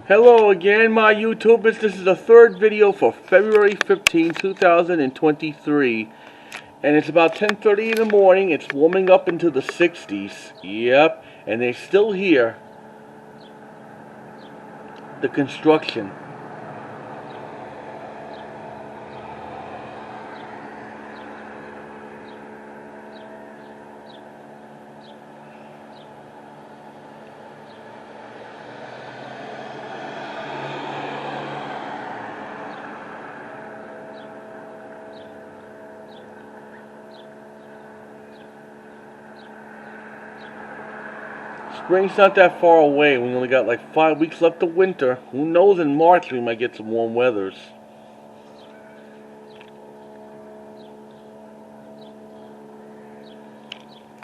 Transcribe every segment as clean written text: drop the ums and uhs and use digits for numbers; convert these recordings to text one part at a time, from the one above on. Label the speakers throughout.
Speaker 1: Hello again, my YouTubers. This is the third video for February 15, 2023. And it's about 10:30 in the morning. It's warming up into the 60s. Yep. And they're still here. The construction. Spring's not that far away. We only got like 5 weeks left of winter. Who knows, in March we might get some warm weathers.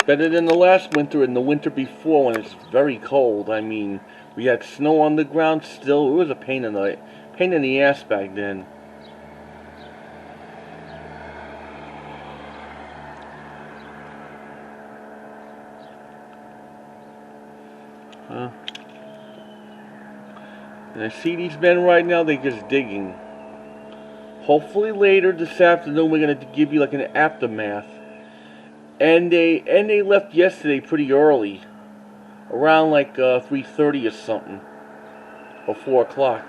Speaker 1: Better than the last winter and the winter before when it's very cold. I mean, we had snow on the ground still. It was a pain in the ass back then. And I see these men right now, they're just digging. Hopefully later this afternoon we're going to give you like an aftermath. And they left yesterday pretty early. Around like 3:30 or something. Or 4 o'clock.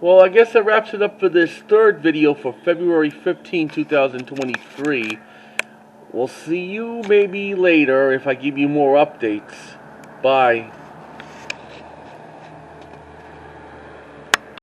Speaker 1: Well, I guess that wraps it up for this third video for February 15, 2023. We'll see you maybe later if I give you more updates. Bye.